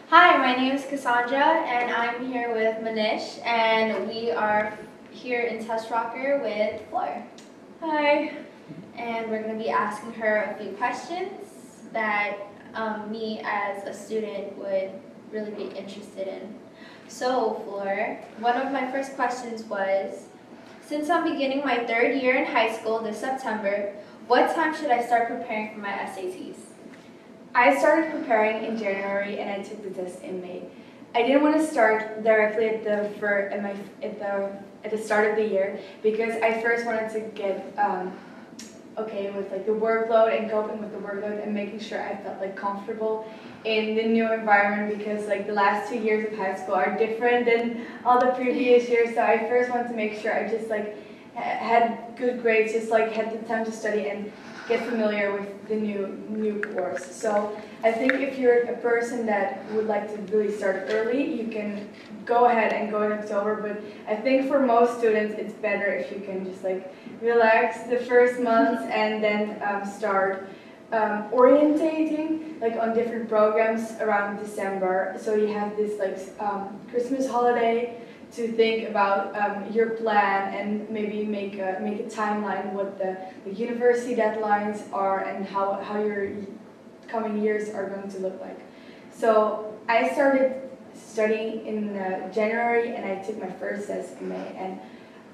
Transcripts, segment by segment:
Hi, my name is Cassandra, and I'm here with Manish, and we are here in TestRocker with Flor. Hi. And we're going to be asking her a few questions that me as a student would really be interested in. So, Flor, one of my first questions was, since I'm beginning my third year in high school this September, what time should I start preparing for my SATs? I started preparing in January and I took the test in May. I didn't want to start directly at the start of the year because I first wanted to get okay with the workload and coping with the workload and making sure I felt comfortable in the new environment, because the last 2 years of high school are different than all the previous years. So I first wanted to make sure I just had good grades, just had the time to study and get familiar with the new course. So I think if you're a person that would like to really start early, you can go ahead and go in October. But I think for most students, it's better if you can just relax the first months and then start orientating on different programs around December. So you have this Christmas holiday to think about your plan and maybe make a timeline what the university deadlines are and how your coming years are going to look like. So I started studying in January and I took my first test in May. And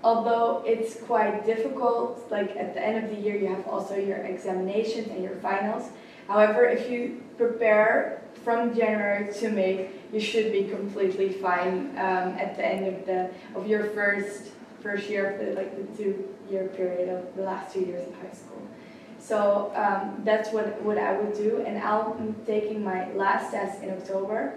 although it's quite difficult, at the end of the year you have also your examinations and your finals. However, if you prepare from January to May, you should be completely fine at the end of your first year of the 2-year period of the last 2 years of high school. So that's what I would do, and I'll be taking my last test in October.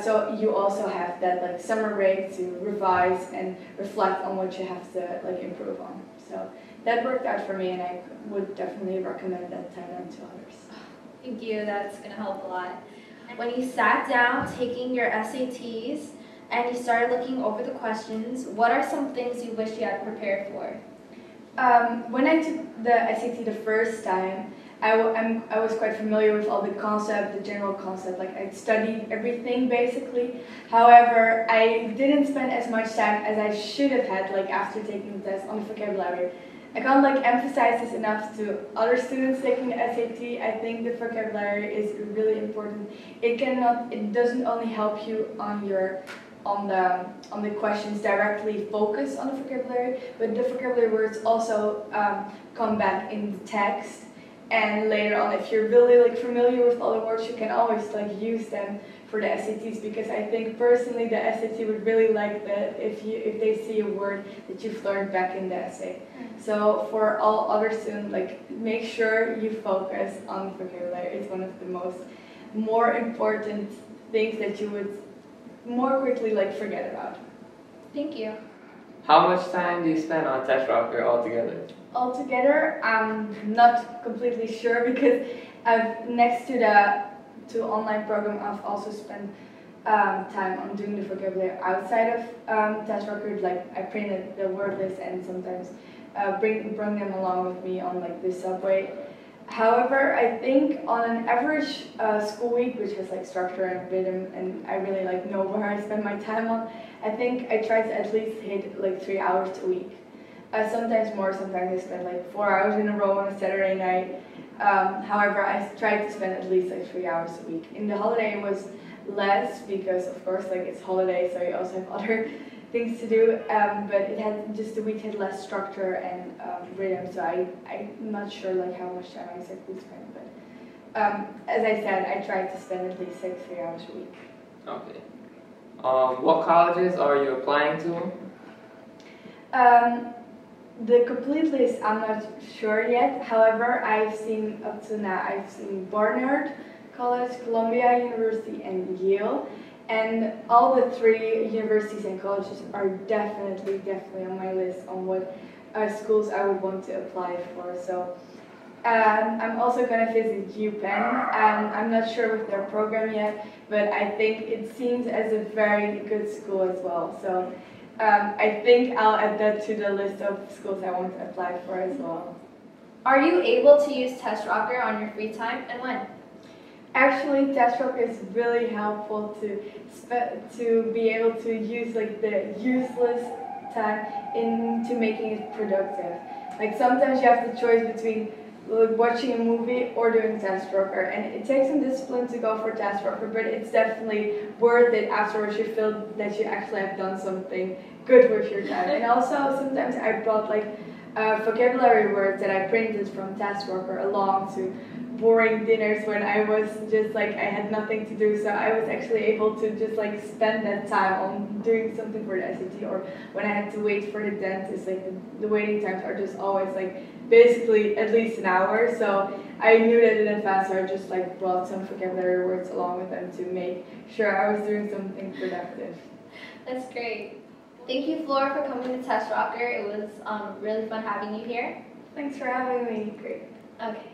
So you also have that summer break to revise and reflect on what you have to improve on. So that worked out for me, and I would definitely recommend that timeline to others. Thank you, that's going to help a lot. When you sat down taking your SATs and you started looking over the questions, what are some things you wish you had prepared for? When I took the SAT the first time, I was quite familiar with all the concept, the general concept. I studied everything basically. However, I didn't spend as much time as I should have had after taking the test on the vocabulary. I can't emphasize this enough to other students taking the SAT. I think the vocabulary is really important. It doesn't only help you on the questions directly focus on the vocabulary, but the vocabulary words also come back in the text. And later on, if you're really familiar with all the words, you can always use them for the SATs, because I think personally the SAT would really like that if they see a word that you've learned back in the essay. So for all other students, make sure you focus on vocabulary. It's one of the more important things that you would more quickly forget about. Thank you. How much time do you spend on TestRocker altogether? Altogether, I'm not completely sure, because next to the online program, I've also spent time on doing the vocabulary outside of TestRocker. I printed the word list and sometimes bring them along with me on the subway. However, I think on an average school week, which has structure and rhythm, and I really know where I spend my time on, I think I try to at least hit 3 hours a week. Sometimes more, sometimes I spend 4 hours in a row on a Saturday night. However, I try to spend at least 3 hours a week. In the holiday it was less, because of course it's holiday, so you also have other things to do, but the week had less structure and rhythm, so I'm not sure how much time I exactly spent, but as I said, I tried to spend at least 3 hours a week. Okay. What colleges are you applying to? The complete list I'm not sure yet. However, up to now I've seen Barnard College, Columbia University, and Yale. And all the 3 universities and colleges are definitely on my list on what schools I would want to apply for. So I'm also going to visit UPenn. I'm not sure with their program yet, but I think it seems as a very good school as well. So I think I'll add that to the list of schools I want to apply for as well. Are you able to use TestRocker on your free time, and when? Actually, TestRocker is really helpful to be able to use like the useless time into making it productive. Like sometimes you have the choice between like, watching a movie or doing TestRocker, and it takes some discipline to go for TestRocker, but it's definitely worth it afterwards. You feel that you actually have done something good with your time. And also sometimes I brought like vocabulary words that I printed from TestRocker along to boring dinners when I was just like I had nothing to do, so I was actually able to just like spend that time on doing something for the SAT, or when I had to wait for the dentist, like the waiting times are just always like basically at least an hour, so I knew that in advance, so I just like brought some vocabulary words along with them to make sure I was doing something productive. That's great. Thank you, Flor, for coming to TestRocker. It was really fun having you here. Thanks for having me. Great. Okay.